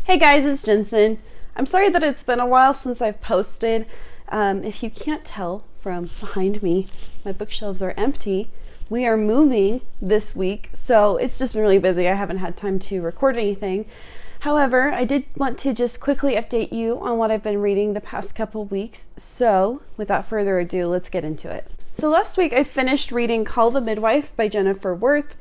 Hey guys, it's Jensen. I'm sorry that it's been a while since I've posted. If you can't tell from behind me, my bookshelves are empty. We are moving this week, so it's just been really busy. I haven't had time to record anything. However, I did want to just quickly update you on what I've been reading the past couple weeks. So without further ado, let's get into it. So last week I finished reading Call the Midwife by Jennifer Worth.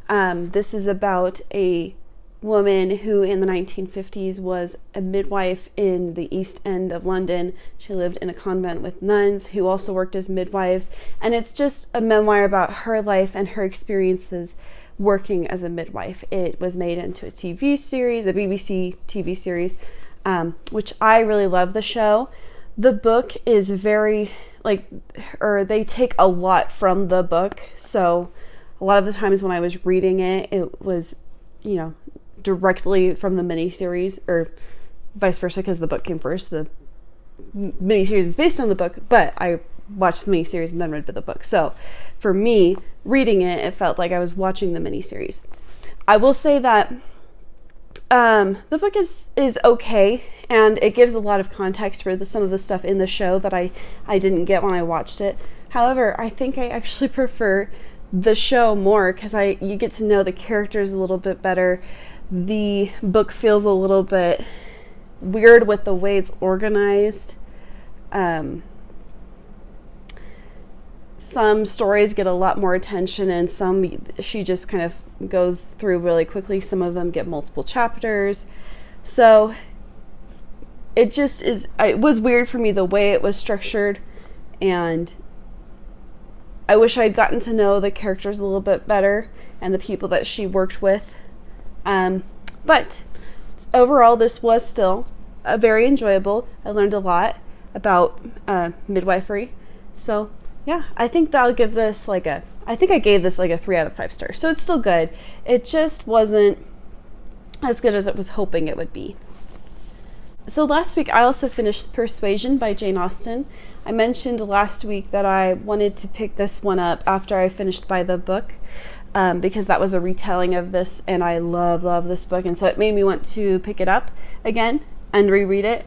This is about a woman who in the 1950s was a midwife in the East End of London. She lived in a convent with nuns who also worked as midwives, and it's just a memoir about her life and her experiences working as a midwife. It was made into a TV series, a BBC TV series, which I really love the show. The book is very, they take a lot from the book, so a lot of the times when I was reading it, it was, directly from the miniseries, or vice versa, because the book came first. The miniseries is based on the book, but I watched the miniseries and then read the book. So for me, reading it, it felt like I was watching the miniseries. I will say that the book is okay, and it gives a lot of context for some of the stuff in the show that I didn't get when I watched it. However, I think I actually prefer the show more because you get to know the characters a little bit better. The book feels a little bit weird with the way it's organized. Some stories get a lot more attention, and some she just kind of goes through really quickly. Some of them get multiple chapters. So it was weird for me the way it was structured, and I wish I'd gotten to know the characters a little bit better and the people that she worked with. But overall, this was still very enjoyable. I learned a lot about midwifery. So yeah, I think I gave this like a 3 out of 5 stars. So it's still good. It just wasn't as good as it was hoping it would be. So last week I also finished Persuasion by Jane Austen. I mentioned last week that I wanted to pick this one up after I finished by the book, because that was a retelling of this, and I love this book, and so it made me want to pick it up again and reread it.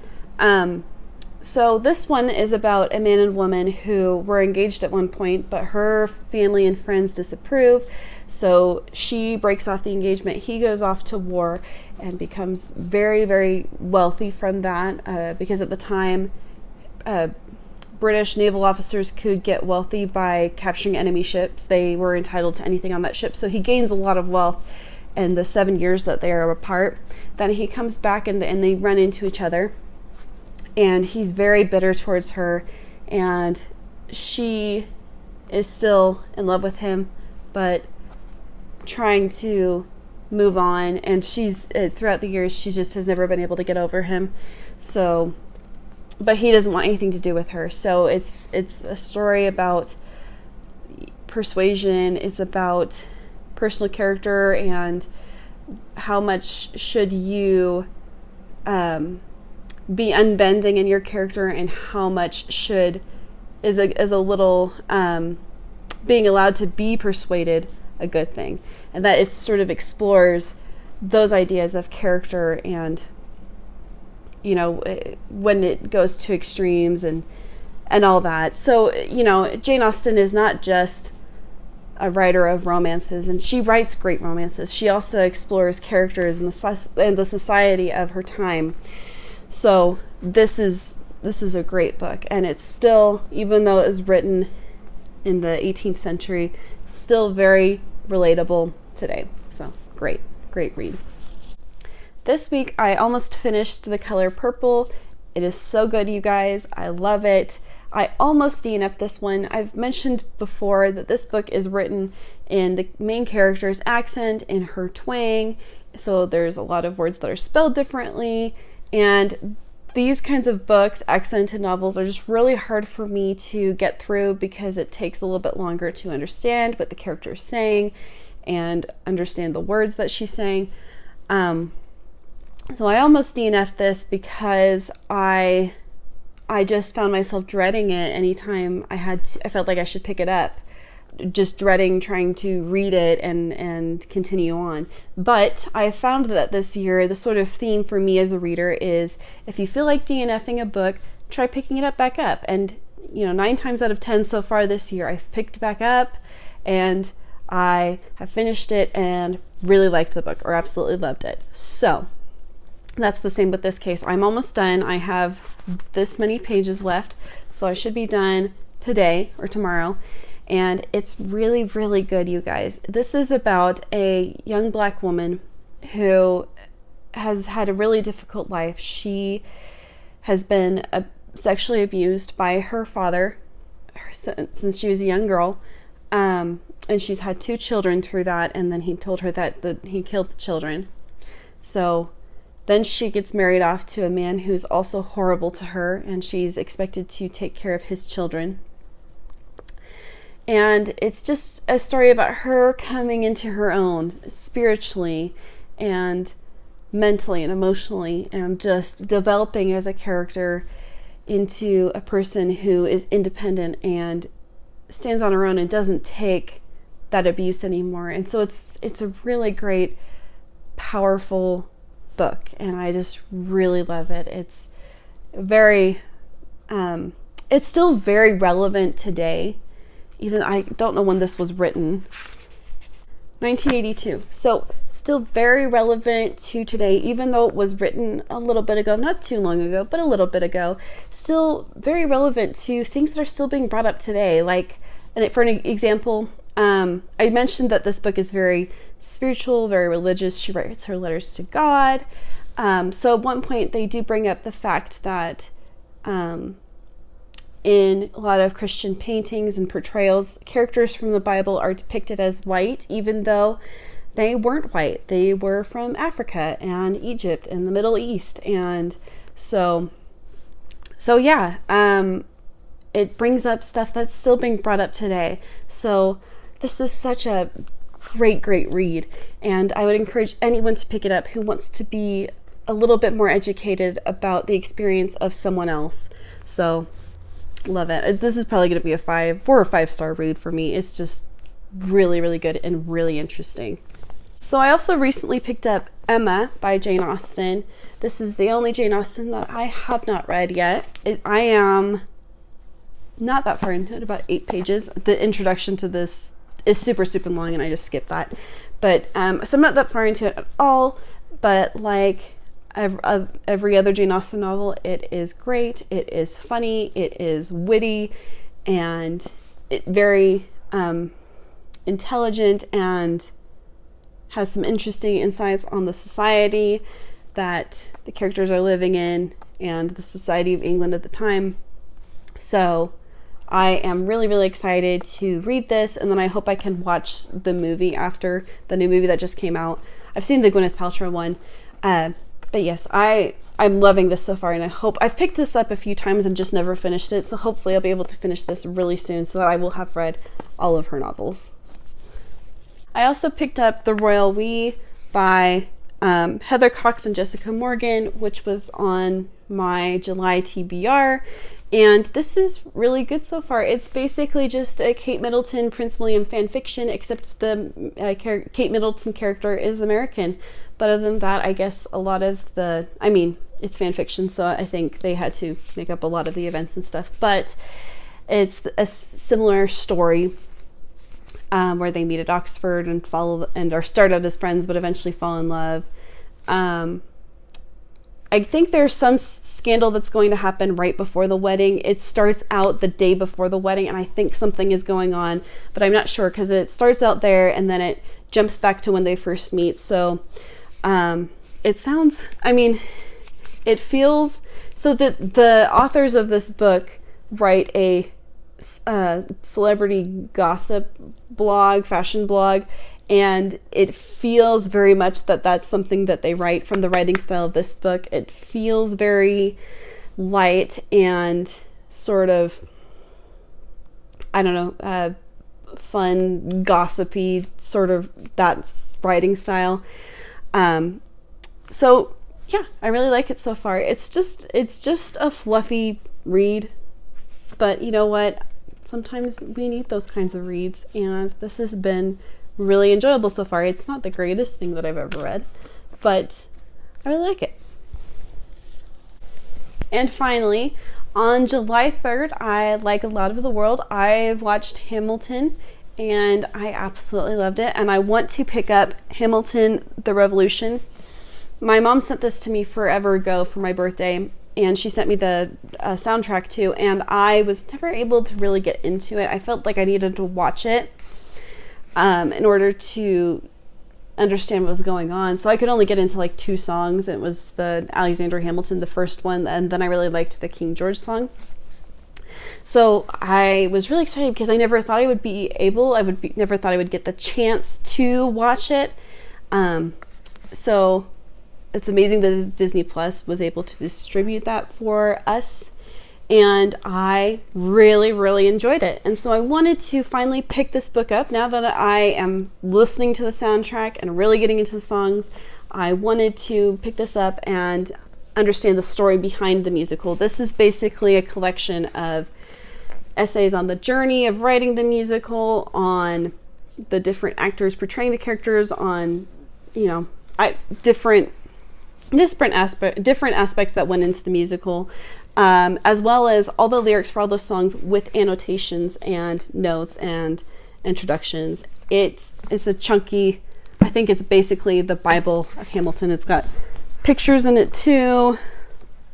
So this one is about a man and woman who were engaged at one point, but her family and friends disapprove, so she breaks off the engagement. He goes off to war and becomes very, very wealthy from that, because at the time British naval officers could get wealthy by capturing enemy ships. They were entitled to anything on that ship, so he gains a lot of wealth in the 7 years that they are apart. Then he comes back and they run into each other, and he's very bitter towards her, and she is still in love with him but trying to move on, and she's throughout the years she just has never been able to get over him. So but he doesn't want anything to do with her. So it's a story about persuasion. It's about personal character and how much should you be unbending in your character, and how much is a little being allowed to be persuaded a good thing. And that it sort of explores those ideas of character, and when it goes to extremes and all that. So, Jane Austen is not just a writer of romances, and she writes great romances. She also explores characters and the society of her time. So this is a great book, and it's still, even though it was written in the 18th century, still very relatable today. So great read. This week, I almost finished The Color Purple. It is so good, you guys. I love it. I almost DNF'd this one. I've mentioned before that this book is written in the main character's accent, in her twang, so there's a lot of words that are spelled differently, and these kinds of books, accented novels, are just really hard for me to get through because it takes a little bit longer to understand what the character is saying and understand the words that she's saying. So I almost DNF'd this because I just found myself dreading it anytime I felt like I should pick it up. just dreading trying to read it and continue on. But I found that this year, the sort of theme for me as a reader is, if you feel like DNFing a book, try picking it up back up. And 9 times out of 10 so far this year, I've picked back up and I have finished it and really liked the book, or absolutely loved it. So that's the same with this case. I'm almost done. I have this many pages left, so I should be done today or tomorrow. And it's really, really good, you guys. This is about a young Black woman who has had a really difficult life. She has been sexually abused by her father since she was a young girl. And she's had 2 children through that, and then he told her that he killed the children. So then she gets married off to a man who's also horrible to her, and she's expected to take care of his children. And it's just a story about her coming into her own spiritually and mentally and emotionally, and just developing as a character into a person who is independent and stands on her own and doesn't take that abuse anymore. And so it's a really great, powerful book, and I just really love it. It's very it's still very relevant today. Even I don't know when this was written. 1982. So still very relevant to today, even though it was written a little bit ago, not too long ago, but a little bit ago. Still very relevant to things that are still being brought up today. Like, and for an example, I mentioned that this book is very spiritual, very religious. She writes her letters to God. So at one point they do bring up the fact that in a lot of Christian paintings and portrayals, characters from the Bible are depicted as white, even though they weren't white. They were from Africa and Egypt and the Middle East. And so yeah, it brings up stuff that's still being brought up today. So this is such a great read, and I would encourage anyone to pick it up who wants to be a little bit more educated about the experience of someone else. So love it. This is probably going to be a 4 or 5 star read for me. It's just really, really good and really interesting. So I also recently picked up Emma by Jane Austen. This is the only Jane Austen that I have not read yet. I am not that far into it, about 8 pages. The introduction to this is super long, and I just skipped that. But so I'm not that far into it at all, but like every other Jane Austen novel, it is great, it is funny, it is witty, and it very intelligent, and has some interesting insights on the society that the characters are living in and the society of England at the time. So I am really, really excited to read this, and then I hope I can watch the movie after, the new movie that just came out. I've seen the Gwyneth Paltrow one, but yes, I'm loving this so far, and I hope I've picked this up a few times and just never finished it. So hopefully I'll be able to finish this really soon, so that I will have read all of her novels. I also picked up The Royal We by Heather Cox and Jessica Morgan, which was on my July TBR. And this is really good so far. It's basically just a Kate Middleton, Prince William fan fiction, except the Kate Middleton character is American. But other than that, I guess a lot of it's fan fiction, so I think they had to make up a lot of the events and stuff. But it's a similar story where they meet at Oxford and are start out as friends, but eventually fall in love. I think there's some scandal that's going to happen right before the wedding. It starts out the day before the wedding, and I think something is going on, but I'm not sure, because it starts out there and then it jumps back to when they first meet. So it sounds, it feels, so that the authors of this book write a celebrity gossip blog, fashion blog, and it feels very much that that's something that they write from the writing style of this book. It feels very light and sort of, fun, gossipy, sort of that writing style. So yeah, I really like it so far. It's just a fluffy read, but you know what? sometimes we need those kinds of reads, and this has been really enjoyable so far. It's not the greatest thing that I've ever read, but I really like it. And finally, on July 3rd, I, like a lot of the world, I've watched Hamilton, and I absolutely loved it. And I want to pick up Hamilton, The Revolution. My mom sent this to me forever ago for my birthday, and she sent me the soundtrack too, and I was never able to really get into it. I felt like I needed to watch it in order to understand what was going on. So I could only get into like 2 songs. It was the Alexander Hamilton, the first one, and then I really liked the King George song. So I was really excited because I never thought I would be able, never thought I would get the chance to watch it. So it's amazing that Disney Plus was able to distribute that for us. And I really, really enjoyed it. And so I wanted to finally pick this book up now that I am listening to the soundtrack and really getting into the songs. I wanted to pick this up and understand the story behind the musical. This is basically a collection of essays on the journey of writing the musical, on the different actors portraying the characters, on, different aspects that went into the musical. As well as all the lyrics for all the songs with annotations and notes and introductions. It's a chunky, I think it's basically the Bible of Hamilton. It's got pictures in it too.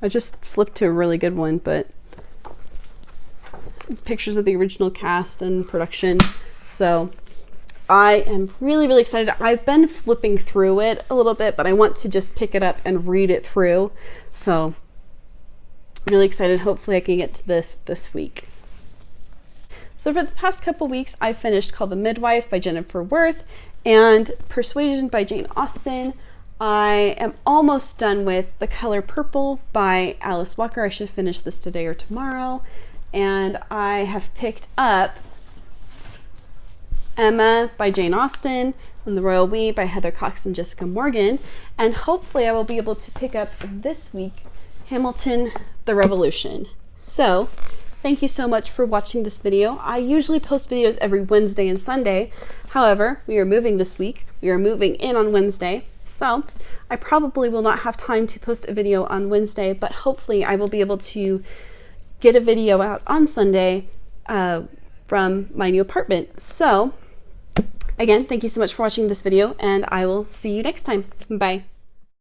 I just flipped to a really good one, but pictures of the original cast and production. So I am really, really excited. I've been flipping through it a little bit, but I want to just pick it up and read it through. So really excited. Hopefully I can get to this week. So for the past couple weeks, I finished called The Midwife by Jennifer Worth and Persuasion by Jane Austen. I am almost done with The Color Purple by Alice Walker. I should finish this today or tomorrow. And I have picked up Emma by Jane Austen and The Royal We by Heather Cox and Jessica Morgan. And hopefully I will be able to pick up this week Hamilton, The Revolution. So thank you so much for watching this video. I usually post videos every Wednesday and Sunday. However, we are moving this week. We are moving in on Wednesday. So I probably will not have time to post a video on Wednesday, but hopefully I will be able to get a video out on Sunday from my new apartment. So again, thank you so much for watching this video, and I will see you next time. Bye.